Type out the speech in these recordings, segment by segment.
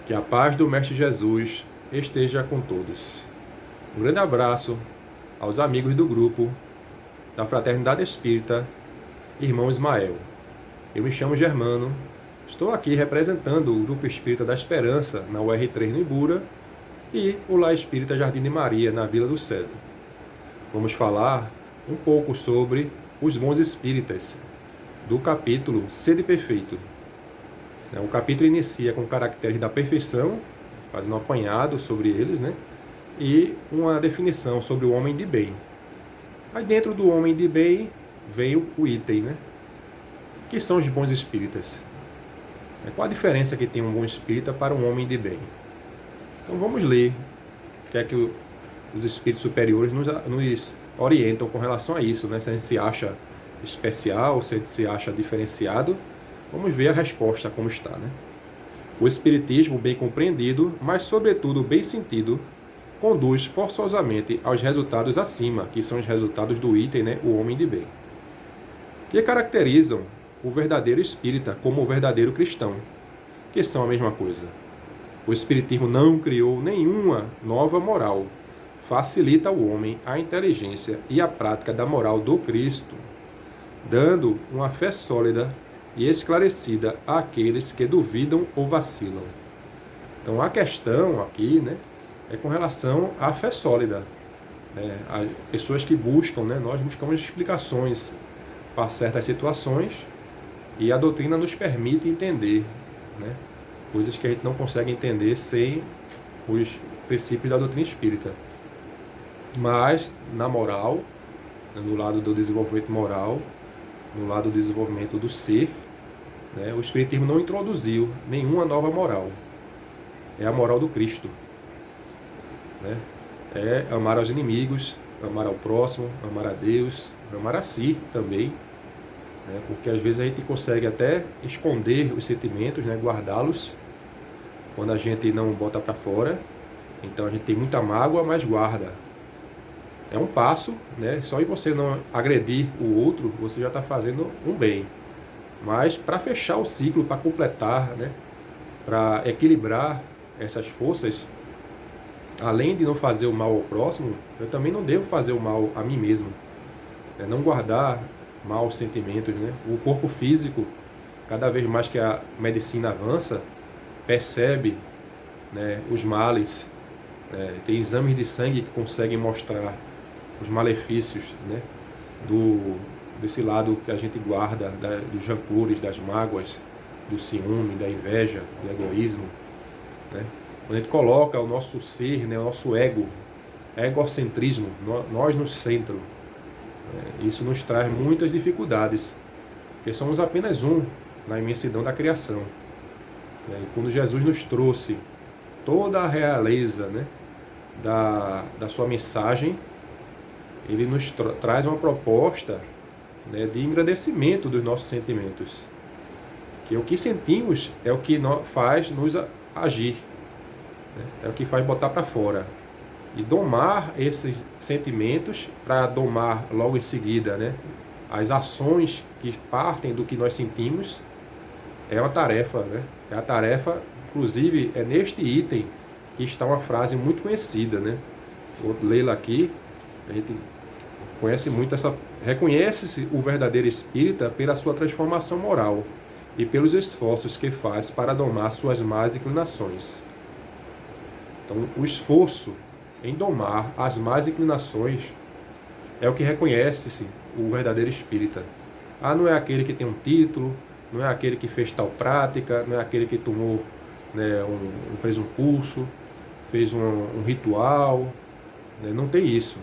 Que a paz do Mestre Jesus esteja com todos. Um grande abraço aos amigos do grupo da Fraternidade Espírita Irmão Ismael. Eu me chamo Germano, estou aqui representando o Grupo Espírita da Esperança na UR3 no Ibura e o Lar Espírita Jardim de Maria na Vila do César. Vamos falar um pouco sobre os bons espíritas, do capítulo Sede Perfeito. O capítulo inicia com caracteres da perfeição, fazendo um apanhado sobre eles, e uma definição sobre o homem de bem. Aí dentro do homem de bem vem o item, que são os bons espíritas. Qual a diferença que tem um bom espírita para um homem de bem? Então vamos ler o que é que os espíritos superiores nos orientam com relação a isso, Se a gente se acha especial, se a gente se acha diferenciado. Vamos ver a resposta como está, O espiritismo bem compreendido, mas sobretudo bem sentido, conduz forçosamente aos resultados acima, que são os resultados do item, o homem de bem, que caracterizam o verdadeiro espírita como o verdadeiro cristão, que são a mesma coisa. O espiritismo não criou nenhuma nova moral, facilita ao homem a inteligência e a prática da moral do Cristo, dando uma fé sólida e esclarecida àqueles que duvidam ou vacilam. Então a questão aqui, é com relação à fé sólida. As pessoas que buscam, nós buscamos explicações para certas situações e a doutrina nos permite entender, coisas que a gente não consegue entender sem os princípios da doutrina espírita. Mas na moral, no lado do desenvolvimento moral, no lado do desenvolvimento do ser, o espiritismo não introduziu nenhuma nova moral. É a moral do Cristo. É amar aos inimigos, amar ao próximo, amar a Deus, amar a si também. Porque às vezes a gente consegue até esconder os sentimentos, guardá-los, quando a gente não bota para fora. Então a gente tem muita mágoa, mas guarda. É um passo, só em você não agredir o outro, você já está fazendo um bem. Mas para fechar o ciclo, para completar, para equilibrar essas forças, além de não fazer o mal ao próximo, eu também não devo fazer o mal a mim mesmo. Não guardar maus sentimentos. O corpo físico, cada vez mais que a medicina avança, percebe os males. Tem exames de sangue que conseguem mostrar os malefícios desse lado que a gente guarda, dos rancores, das mágoas, do ciúme, da inveja, do egoísmo. Quando a gente coloca o nosso ser, o nosso ego, egocentrismo, nós no centro, isso nos traz muitas dificuldades, porque somos apenas um na imensidão da criação. E quando Jesus nos trouxe toda a realeza da sua mensagem, ele nos traz uma proposta de engrandecimento dos nossos sentimentos. Que o que sentimos é o que faz nos agir, é o que faz botar para fora. E domar esses sentimentos para domar logo em seguida as ações que partem do que nós sentimos é uma tarefa. É a tarefa, inclusive, é neste item que está uma frase muito conhecida. Vou lê-la aqui. A gente conhece muito essa. Reconhece-se o verdadeiro espírita pela sua transformação moral e pelos esforços que faz para domar suas más inclinações. Então, o esforço em domar as más inclinações é o que reconhece-se o verdadeiro espírita. Não é aquele que tem um título, não é aquele que fez tal prática, não é aquele que tomou, fez um curso, fez um ritual, não tem isso.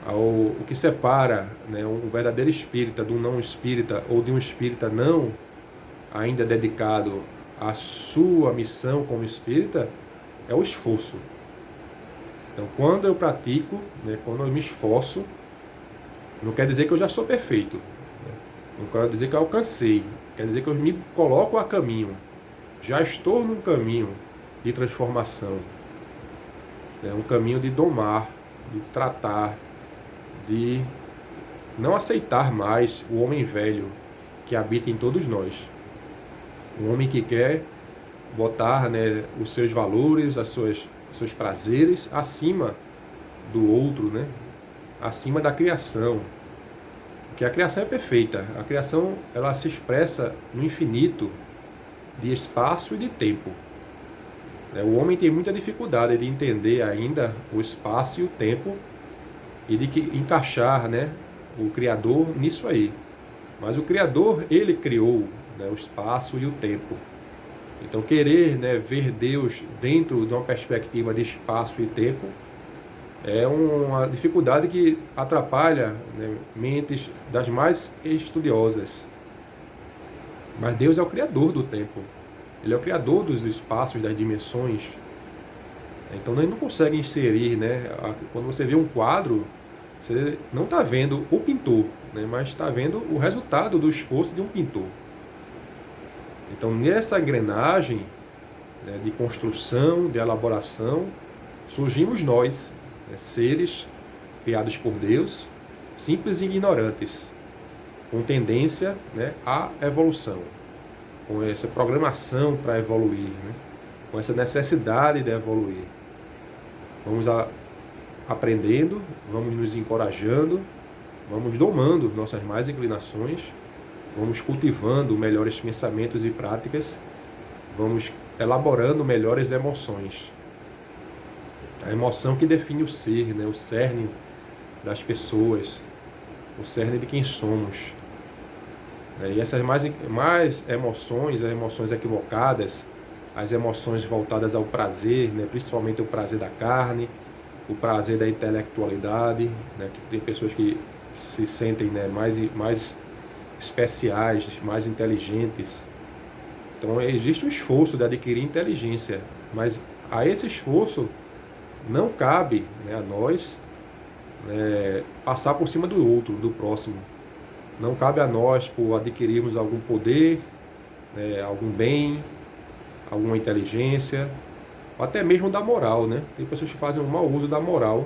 O que separa um verdadeiro espírita de um não espírita, ou de um espírita não ainda dedicado à sua missão como espírita, é o esforço. Então, quando eu pratico, quando eu me esforço, não quer dizer que eu já sou perfeito, não quer dizer que eu alcancei, quer dizer que eu me coloco a caminho, já estou num caminho de transformação, um caminho de domar, de tratar, de não aceitar mais o homem velho que habita em todos nós. Um homem que quer botar, né, os seus valores, os seus prazeres acima do outro, né, acima da criação. Porque a criação é perfeita. A criação, ela se expressa no infinito de espaço e de tempo. O homem tem muita dificuldade de entender ainda o espaço e o tempo e de encaixar, né, o Criador nisso aí. Mas o Criador, ele criou, né, o espaço e o tempo. Então, querer, né, ver Deus dentro de uma perspectiva de espaço e tempo é uma dificuldade que atrapalha, né, mentes das mais estudiosas. Mas Deus é o Criador do tempo. Ele é o Criador dos espaços, das dimensões. Então, ele não consegue inserir, né, quando você vê um quadro, você não está vendo o pintor, né, mas está vendo o resultado do esforço de um pintor. Então, nessa engrenagem, né, de construção, de elaboração, surgimos nós, né, seres criados por Deus, simples e ignorantes, com tendência, né, à evolução, com essa programação para evoluir, né, com essa necessidade de evoluir. Vamos aprendendo, vamos nos encorajando, vamos domando nossas más inclinações, vamos cultivando melhores pensamentos e práticas, vamos elaborando melhores emoções. A emoção que define o ser, né? O cerne das pessoas, o cerne de quem somos. E essas mais emoções, as emoções equivocadas, as emoções voltadas ao prazer, né? Principalmente o prazer da carne, o prazer da intelectualidade, né? Que tem pessoas que se sentem, né, mais especiais, mais inteligentes. Então existe um esforço de adquirir inteligência, mas a esse esforço não cabe, né, a nós, passar por cima do outro, do próximo. Não cabe a nós, por adquirirmos algum poder, né, algum bem, alguma inteligência, ou até mesmo da moral, né? Tem pessoas que fazem um mau uso da moral,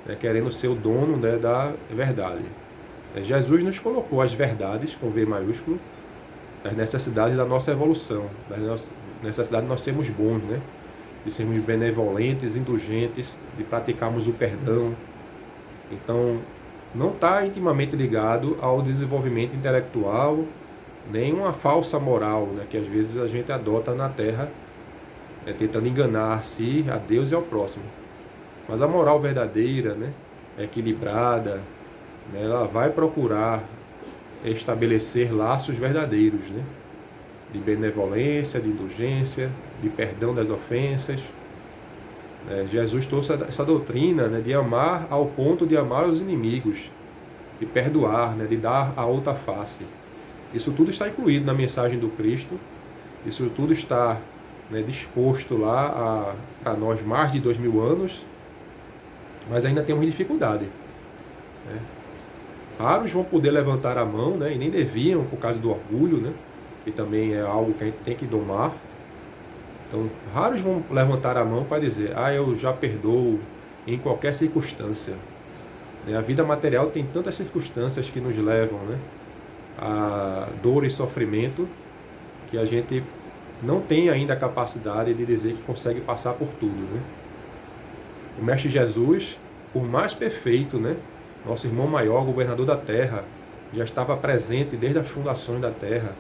né, querendo ser o dono, né, da verdade. Jesus nos colocou as verdades, com V maiúsculo, das necessidades da nossa evolução, das necessidades de nós sermos bons, né? De sermos benevolentes, indulgentes, de praticarmos o perdão. Então, não está intimamente ligado ao desenvolvimento intelectual, nem uma falsa moral, né, que às vezes a gente adota na Terra, tentando enganar-se a Deus e ao próximo. Mas a moral verdadeira, né, equilibrada, né, ela vai procurar estabelecer laços verdadeiros, né, de benevolência, de indulgência, de perdão das ofensas. Jesus trouxe essa doutrina, né, de amar ao ponto de amar os inimigos, de perdoar, né, de dar a outra face. Isso tudo está incluído na mensagem do Cristo, isso tudo está, né, disposto lá para nós mais de 2000 anos, mas ainda temos dificuldade, né? Raros vão poder levantar a mão, né, e nem deviam por causa do orgulho, né, que também é algo que a gente tem que domar. Então, raros vão levantar a mão para dizer: eu já perdoo em qualquer circunstância. A vida material tem tantas circunstâncias que nos levam, né, a dor e sofrimento, que a gente não tem ainda a capacidade de dizer que consegue passar por tudo, né? O Mestre Jesus, por mais perfeito, né, nosso irmão maior, governador da Terra, já estava presente desde as fundações da Terra,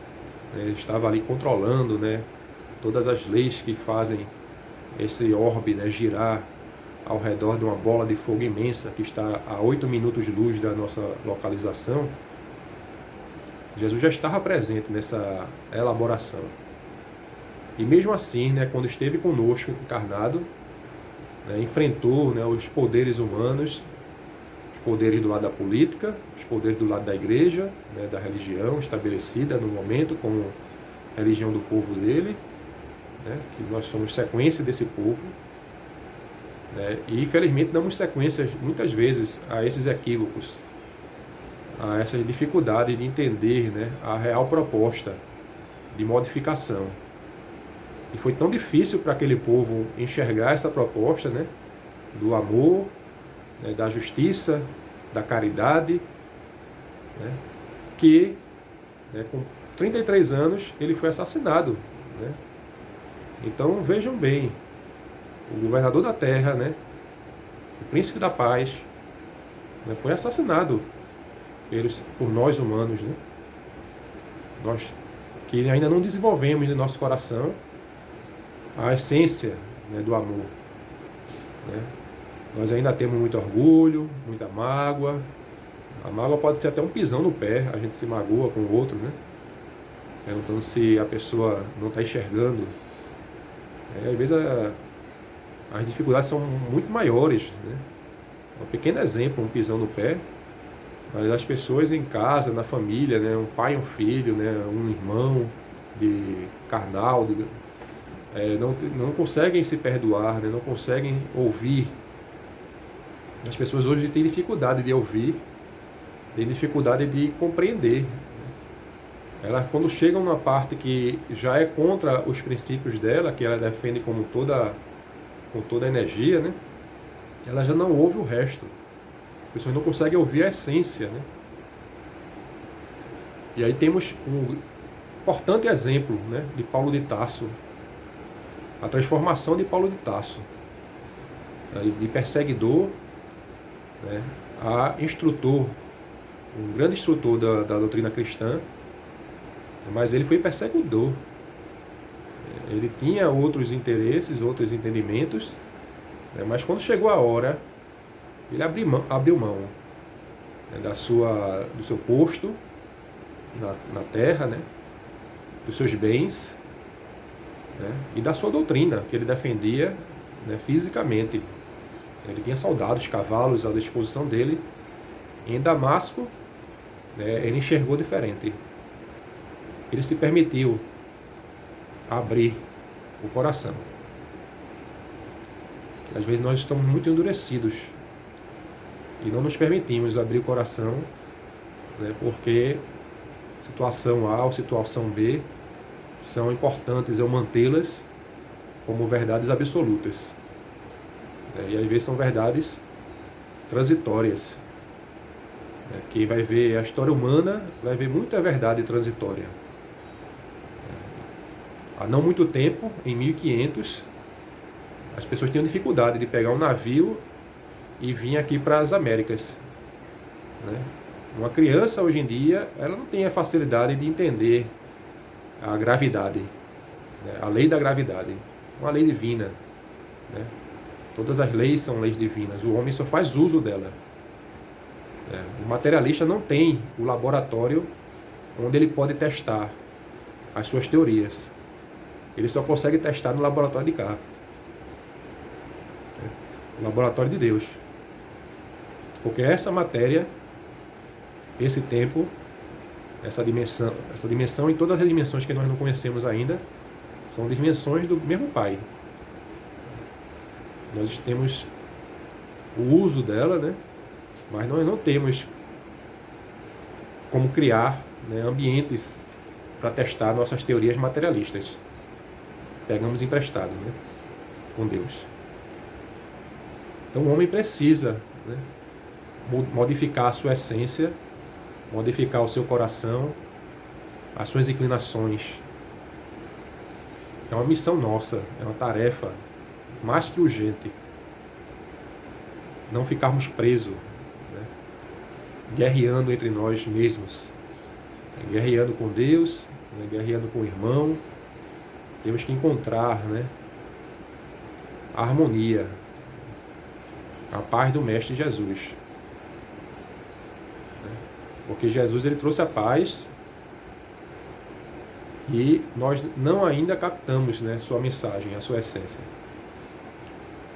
né, estava ali controlando, né, todas as leis que fazem esse orbe, né, girar ao redor de uma bola de fogo imensa que está a 8 minutos de luz da nossa localização. Jesus já estava presente nessa elaboração. E mesmo assim, né, quando esteve conosco encarnado, né, enfrentou, né, os poderes humanos, os poderes do lado da política, os poderes do lado da igreja, né, da religião estabelecida no momento como religião do povo dele, né, que nós somos sequência desse povo, né, e infelizmente damos sequências muitas vezes a esses equívocos, a essas dificuldades de entender, né, a real proposta de modificação. E foi tão difícil para aquele povo enxergar essa proposta, né, do amor, né, da justiça, da caridade, né, que, né, com 33 anos ele foi assassinado, né, Então vejam bem, o governador da terra, né, o príncipe da paz, né, foi assassinado por nós humanos, né? Nós que ainda não desenvolvemos em nosso coração a essência, né, do amor, né? Nós ainda temos muito orgulho, muita mágoa. A mágoa pode ser até um pisão no pé, a gente se magoa com o outro, né? Perguntando se a pessoa não está enxergando. Às vezes as dificuldades são muito maiores, né? Um pequeno exemplo, um pisão no pé, mas as pessoas em casa, na família, né? Um pai e um filho, né? Um irmão de carnal, não conseguem se perdoar, né? Não conseguem ouvir. As pessoas hoje têm dificuldade de ouvir, têm dificuldade de compreender. Elas, quando chegam na parte que já é contra os princípios dela, que ela defende com toda a energia, né? Ela já não ouve o resto. As pessoas não conseguem ouvir a essência, né? E aí temos um importante exemplo, né, de Paulo de Tarso, a transformação de Paulo de Tarso, de perseguidor, né, a instrutor, um grande instrutor da doutrina cristã, mas ele foi perseguidor. Ele tinha outros interesses, outros entendimentos, né, mas quando chegou a hora, ele abriu mão, né, do seu posto na terra, né, dos seus bens, né, e da sua doutrina, que ele defendia, né, fisicamente. Ele tinha soldados, cavalos à disposição dele. Em Damasco, né, ele enxergou diferente. Ele se permitiu abrir o coração. Às vezes nós estamos muito endurecidos e não nos permitimos abrir o coração, né, porque situação A ou situação B são importantes eu mantê-las como verdades absolutas. E às vezes são verdades transitórias. Quem vai ver a história humana vai ver muita verdade transitória. Há não muito tempo, em 1500, as pessoas tinham dificuldade de pegar um navio e vir aqui para as Américas. Uma criança hoje em dia, ela não tem a facilidade de entender a gravidade, a lei da gravidade, uma lei divina. Todas as leis são leis divinas, o homem só faz uso dela. O materialista não tem o laboratório onde ele pode testar as suas teorias. Ele só consegue testar no laboratório de cá, o laboratório de Deus. Porque essa matéria, esse tempo, essa dimensão e todas as dimensões que nós não conhecemos ainda, são dimensões do mesmo Pai. Nós temos o uso dela, né? Mas nós não temos como criar, né, ambientes para testar nossas teorias materialistas. Pegamos emprestado, né, com Deus. Então o homem precisa, né, modificar a sua essência, modificar o seu coração, as suas inclinações. É uma missão nossa, é uma tarefa mais que urgente. Não ficarmos presos, né, guerreando entre nós mesmos, guerreando com Deus, né, guerreando com o irmão. Temos que encontrar, né, a harmonia, a paz do Mestre Jesus. Porque Jesus, ele trouxe a paz e nós não ainda captamos, né, sua mensagem, a sua essência.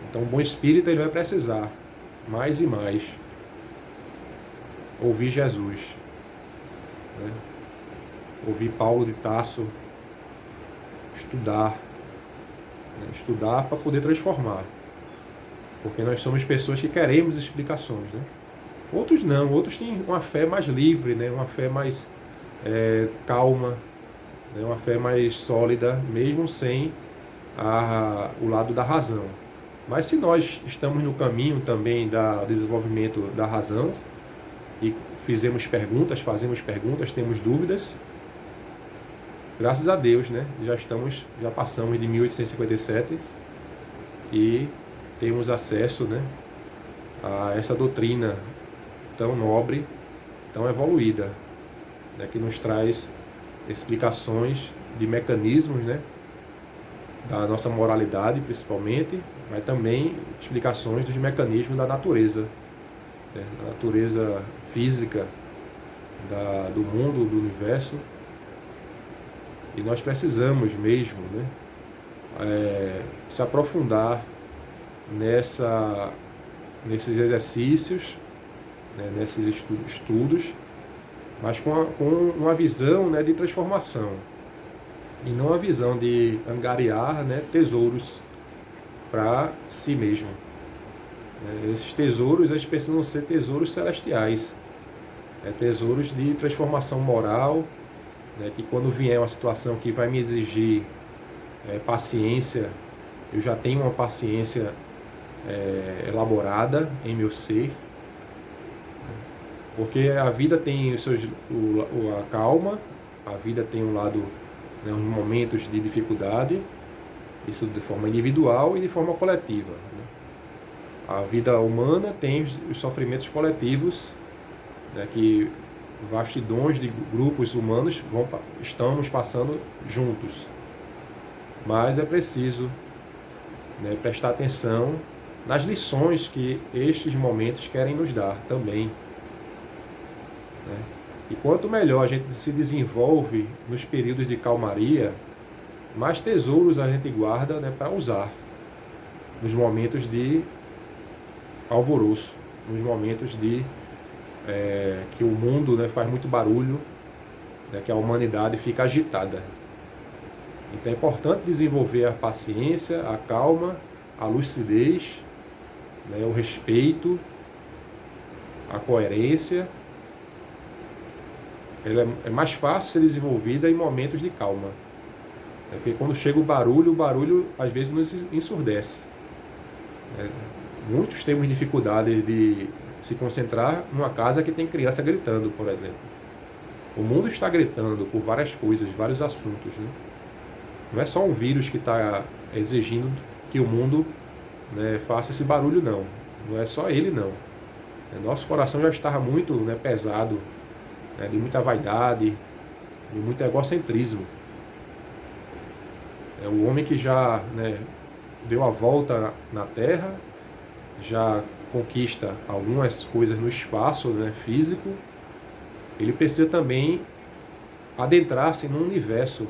Então o bom espírito, ele vai precisar mais e mais ouvir Jesus, né? Ouvir Paulo de Tarso, estudar, né? Estudar para poder transformar, porque nós somos pessoas que queremos explicações, né? Outros não, outros têm uma fé mais livre, né? Uma fé mais calma, né? Uma fé mais sólida, mesmo sem o lado da razão. Mas se nós estamos no caminho também do desenvolvimento da razão e fazemos perguntas, temos dúvidas, graças a Deus, né, já passamos de 1857 e temos acesso, né, a essa doutrina tão nobre, tão evoluída, né, que nos traz explicações de mecanismos, né, da nossa moralidade principalmente, mas também explicações dos mecanismos da natureza, né, da natureza física do mundo, do universo. E nós precisamos mesmo, né, se aprofundar nesses exercícios, né, nesses estudos, mas com uma visão, né, de transformação, e não a visão de angariar, né, tesouros para si mesmo. Esses tesouros, eles precisam ser tesouros celestiais, tesouros de transformação moral, né, que quando vier uma situação que vai me exigir paciência, eu já tenho uma paciência elaborada em meu ser, porque a vida tem a calma, a vida tem um lado, né, uns momentos de dificuldade, isso de forma individual e de forma coletiva, né? A vida humana tem os sofrimentos coletivos, né, que vastidões de grupos humanos estamos passando juntos. Mas é preciso, né, prestar atenção nas lições que estes momentos querem nos dar também, né? E quanto melhor a gente se desenvolve nos períodos de calmaria, mais tesouros a gente guarda, né, para usar nos momentos de alvoroço, nos momentos de que o mundo, né, faz muito barulho, né, que a humanidade fica agitada. Então é importante desenvolver a paciência, a calma, a lucidez, né, o respeito, a coerência. Ela é mais fácil ser desenvolvida em momentos de calma. Porque quando chega o barulho às vezes nos ensurdece. Muitos temos dificuldade de se concentrar numa casa que tem criança gritando, por exemplo. O mundo está gritando por várias coisas, vários assuntos, né? Não é só um vírus que está exigindo que o mundo, né, faça esse barulho, não. Não é só ele, não. Nosso coração já estava muito, né, pesado, né, de muita vaidade, de muito egocentrismo. O homem que já, né, deu a volta na Terra, já conquista algumas coisas no espaço, né, físico, ele precisa também adentrar-se num universo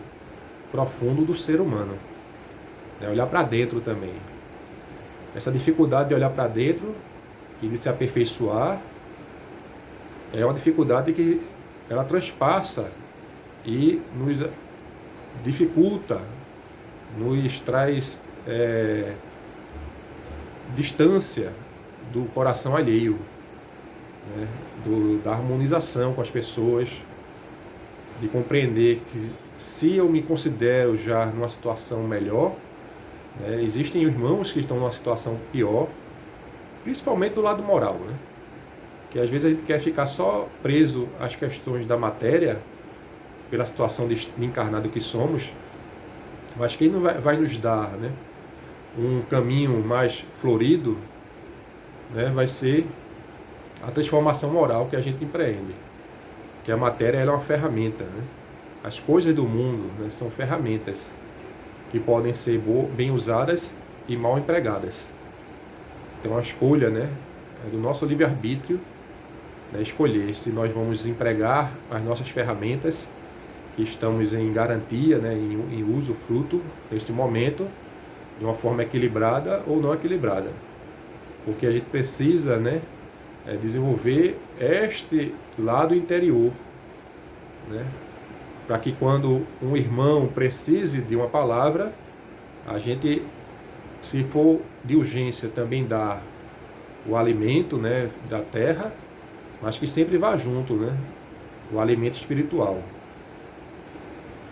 profundo do ser humano, né, olhar para dentro também. Essa dificuldade de olhar para dentro e de se aperfeiçoar é uma dificuldade que ela transpassa e nos dificulta, nos traz distância do coração alheio, né? Da harmonização com as pessoas, de compreender que se eu me considero já numa situação melhor, né, existem irmãos que estão numa situação pior, principalmente do lado moral, né? Que às vezes a gente quer ficar só preso às questões da matéria, pela situação de encarnado que somos, mas quem não vai nos dar, né, um caminho mais florido, né, vai ser a transformação moral que a gente empreende. Que a matéria ela é uma ferramenta, né? As coisas do mundo, né, são ferramentas que podem ser bem usadas e mal empregadas. Então a escolha, né, é do nosso livre-arbítrio, né, escolher se nós vamos empregar as nossas ferramentas que estamos em garantia, né, em uso, fruto, neste momento, de uma forma equilibrada ou não equilibrada. Porque a gente precisa, né, desenvolver este lado interior, né, para que quando um irmão precise de uma palavra, a gente, se for de urgência, também dá o alimento, né, da terra, mas que sempre vá junto, né, o alimento espiritual.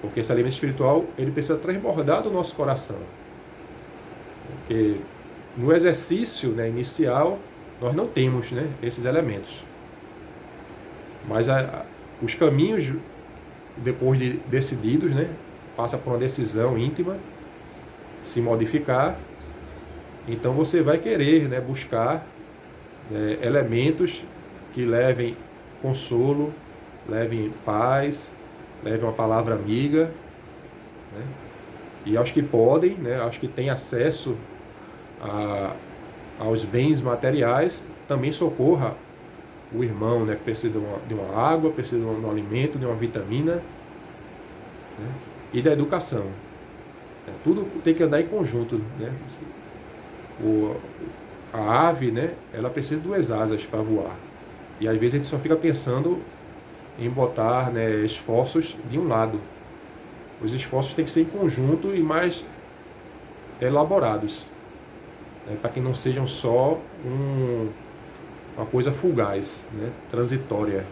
Porque esse alimento espiritual, ele precisa transbordar do nosso coração. Porque no exercício, né, inicial, nós não temos, né, esses elementos. Mas os caminhos, depois de decididos, né, passa por uma decisão íntima, se modificar, então você vai querer, né, buscar elementos que levem consolo, levem paz, levem uma palavra amiga, né? E aos que podem, né, aos que têm acesso aos bens materiais, também socorra o irmão, né, que precisa de uma água, precisa de um alimento, de uma vitamina, né, e da educação. Tudo tem que andar em conjunto, né? A ave, né, ela precisa de duas asas para voar. E às vezes a gente só fica pensando em botar, né, esforços de um lado. Os esforços têm que ser em conjunto e mais elaborados, né, para que não sejam só uma coisa fugaz, né, transitória,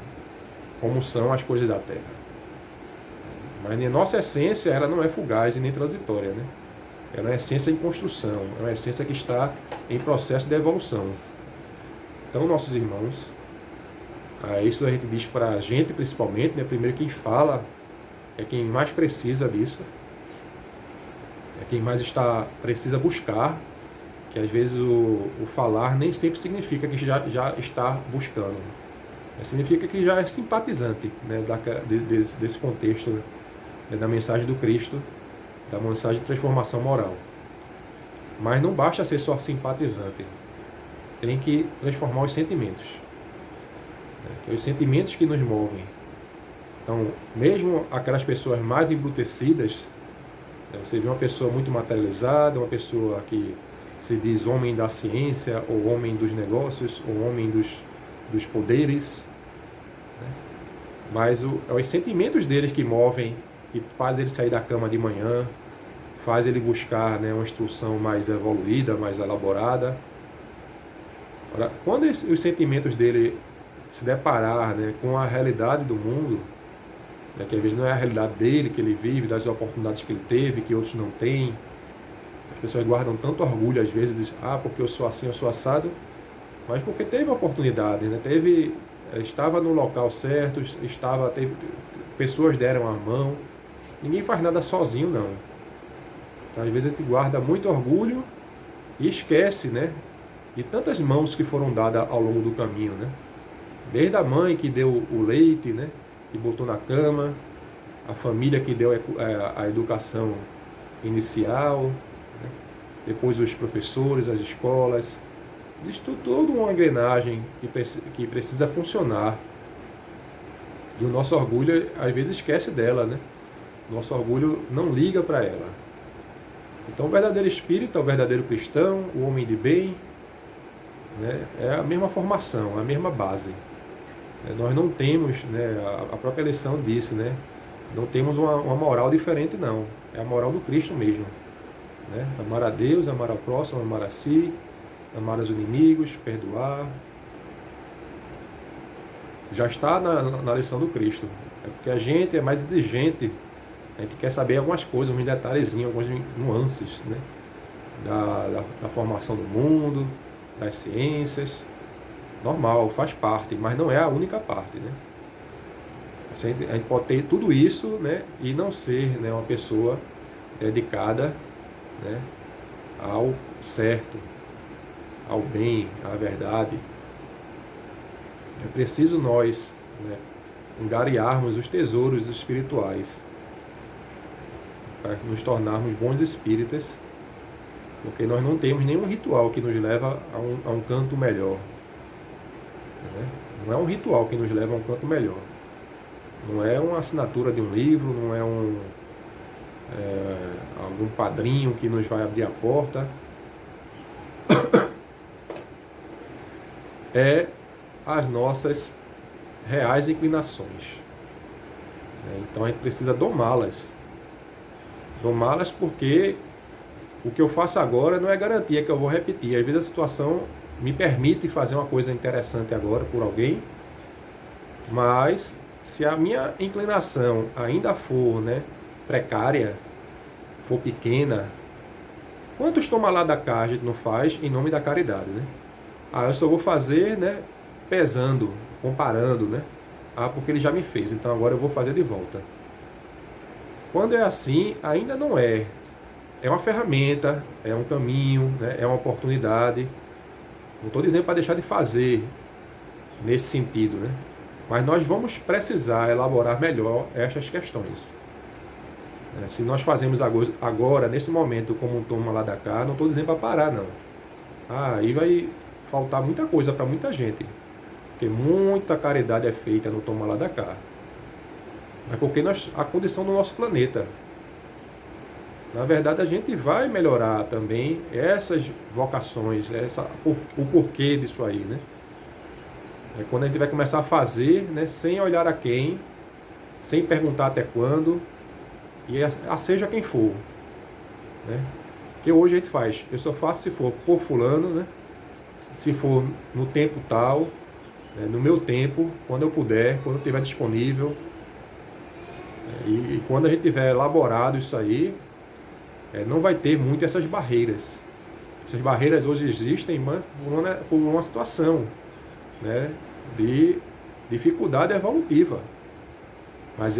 como são as coisas da Terra. Mas a nossa essência, ela não é fugaz e nem transitória, né? Ela é uma essência em construção, é uma essência que está em processo de evolução. Então, nossos irmãos, isso a gente diz para a gente principalmente, né? Primeiro quem fala é quem mais precisa disso, é quem mais precisa buscar, que às vezes o falar nem sempre significa que já está buscando. Significa que já é simpatizante, né, desse contexto, né, da mensagem do Cristo, da mensagem de transformação moral. Mas não basta ser só simpatizante, tem que transformar os sentimentos, né, os sentimentos que nos movem. Então, mesmo aquelas pessoas mais embrutecidas, né, você vê uma pessoa muito materializada, uma pessoa que se diz homem da ciência, ou homem dos negócios, ou homem dos poderes, né? Mas os sentimentos deles que movem, que faz ele sair da cama de manhã, faz ele buscar, né, uma instrução mais evoluída, mais elaborada. Ora, quando os sentimentos dele se deparar, né, com a realidade do mundo, né, que às vezes não é a realidade dele, que ele vive, das oportunidades que ele teve, que outros não têm. As pessoas guardam tanto orgulho, às vezes, dizem, porque eu sou assim, eu sou assado, mas porque teve oportunidade, né? Estava no local certo, pessoas deram a mão. Ninguém faz nada sozinho, não. Então, às vezes a gente guarda muito orgulho e esquece, né, de tantas mãos que foram dadas ao longo do caminho, né? Desde a mãe que deu o leite, né, que botou na cama, a família que deu a educação inicial, né? Depois os professores, as escolas. Existe toda uma engrenagem que precisa funcionar. E o nosso orgulho, às vezes, esquece dela, né? Nosso orgulho não liga para ela. Então, o verdadeiro espírita, o verdadeiro cristão, o homem de bem, né, é a mesma formação, a mesma base. Nós não temos, né, a própria lição disse, né? Não temos uma moral diferente, não. É a moral do Cristo mesmo, né? Amar a Deus, amar ao próximo, amar a si, amar os inimigos, perdoar. Já está na lição do Cristo. É porque a gente é mais exigente, a gente quer saber algumas coisas, uns detalhezinhos, algumas nuances, né, da formação do mundo, das ciências. Normal, faz parte, mas não é a única parte, né? A gente pode ter tudo isso, né, e não ser, né, uma pessoa dedicada, né, ao certo, ao bem, à verdade. É preciso nós, né, angariarmos os tesouros espirituais para nos tornarmos bons espíritas, porque nós não temos nenhum ritual que nos leva a um canto melhor, né? Não é um ritual que nos leva a um canto melhor, não é uma assinatura de um livro, não é algum padrinho que nos vai abrir a porta. É as nossas reais inclinações. Então a gente precisa domá-las. Domá-las porque o que eu faço agora não é garantia que eu vou repetir. Às vezes a situação me permite fazer uma coisa interessante agora por alguém, mas se a minha inclinação ainda for, né, precária, for pequena, quantos toma lá da cá a gente não faz em nome da caridade, né? Eu só vou fazer, né, pesando, comparando, né? Porque ele já me fez, então agora eu vou fazer de volta. Quando é assim, ainda não é. É uma ferramenta, é um caminho, né? É uma oportunidade. Não estou dizendo para deixar de fazer nesse sentido, né? Mas nós vamos precisar elaborar melhor estas questões. Se nós fazemos agora, nesse momento, como um toma lá da cá, não estou dizendo para parar, não. Aí vai faltar muita coisa para muita gente. Porque muita caridade é feita no toma lá da cá. Mas porque a condição do nosso planeta. Na verdade, a gente vai melhorar também essas vocações, o porquê disso aí, né? É quando a gente vai começar a fazer, né, sem olhar a quem, sem perguntar até quando, e seja quem for, né? Que hoje a gente faz, eu só faço se for por fulano, né? Se for no tempo tal, né, no meu tempo, quando eu puder, quando eu estiver disponível, e quando a gente tiver elaborado isso aí, não vai ter muito essas barreiras. Essas barreiras hoje existem por uma situação, né, de dificuldade evolutiva. Mas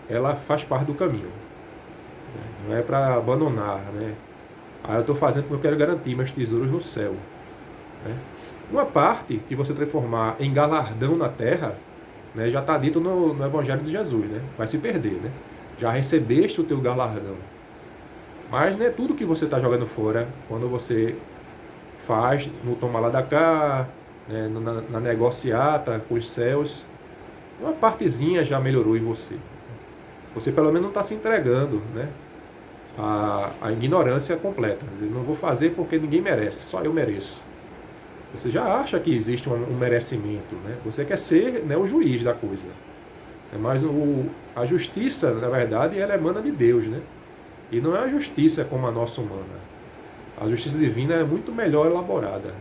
ela faz parte do caminho. Não é para abandonar, né? Eu estou fazendo porque eu quero garantir meus tesouros no céu. Né? Uma parte que você transformar em galardão na terra, né, já está dito no Evangelho de Jesus, né? Vai se perder, né? Já recebeste o teu galardão. Mas não é tudo que você está jogando fora quando você faz no toma lá da cá, né, na negociata com os céus. Uma partezinha já melhorou em você. Você pelo menos não está se entregando, né, a ignorância completa. Quer dizer, não vou fazer porque ninguém merece, só eu mereço. Você já acha que existe um merecimento, né? Você quer ser, né, o juiz da coisa. Mas a justiça, na verdade, ela emana de Deus, né? E não é a justiça como a nossa humana. A justiça divina é muito melhor elaborada,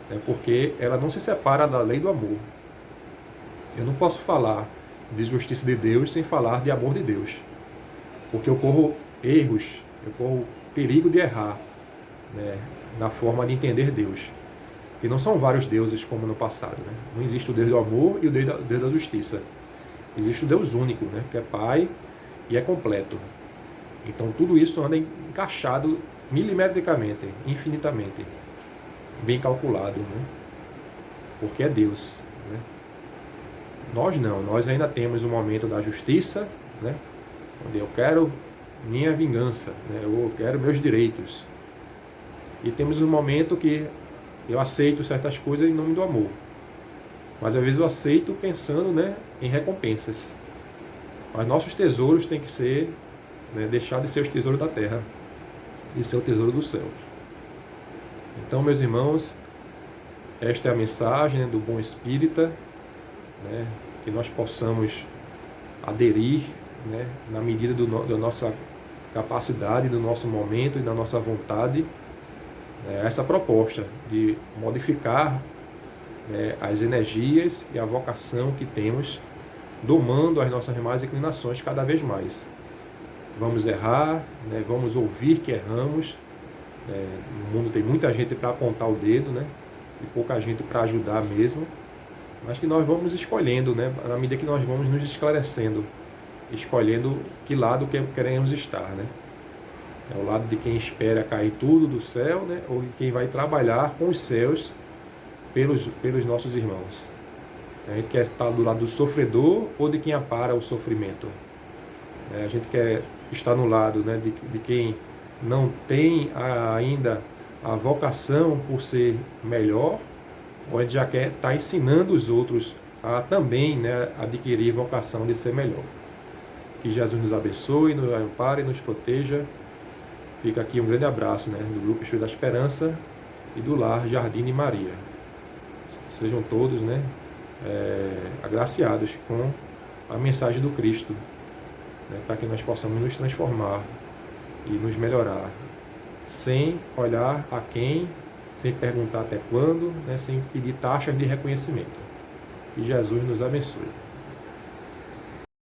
né? Porque ela não se separa da lei do amor. Eu não posso falar de justiça de Deus sem falar de amor de Deus. Porque eu corro erros, eu corro perigo de errar, né, na forma de entender Deus. E não são vários deuses como no passado. Né? Não existe o Deus do amor e o Deus da justiça. Existe o Deus único, né, que é Pai e é completo. Então tudo isso anda encaixado milimetricamente, infinitamente, bem calculado, né? Porque é Deus. Né? Nós não, nós ainda temos o momento da justiça, né, onde eu quero minha vingança, né, eu quero meus direitos. E temos um momento que eu aceito certas coisas em nome do amor. Mas às vezes eu aceito pensando, né, em recompensas. Mas nossos tesouros têm que ser, né, deixar de ser os tesouros da terra e ser o tesouro do céu. Então, meus irmãos, esta é a mensagem, né, do bom espírita, né, que nós possamos aderir, né, na medida da nossa capacidade, do nosso momento e da nossa vontade, essa proposta de modificar, né, as energias e a vocação que temos, domando as nossas más inclinações cada vez mais. Vamos errar, né, vamos ouvir que erramos. No mundo tem muita gente para apontar o dedo, né, e pouca gente para ajudar mesmo, mas que nós vamos escolhendo, né, na medida que nós vamos nos esclarecendo, escolhendo que lado queremos estar, né? É o lado de quem espera cair tudo do céu, né, ou de quem vai trabalhar com os céus pelos nossos irmãos. A gente quer estar do lado do sofredor ou de quem apara o sofrimento. A gente quer estar no lado, né, de quem não tem ainda a vocação por ser melhor, ou a gente já quer estar ensinando os outros a também, né, adquirir vocação de ser melhor. Que Jesus nos abençoe, nos ampare e nos proteja. Fica aqui um grande abraço, né, do Grupo Espírito da Esperança e do Lar Jardim de Maria. Sejam todos, né, agraciados com a mensagem do Cristo, né, para que nós possamos nos transformar e nos melhorar, sem olhar a quem, sem perguntar até quando, né, sem pedir taxas de reconhecimento. Que Jesus nos abençoe.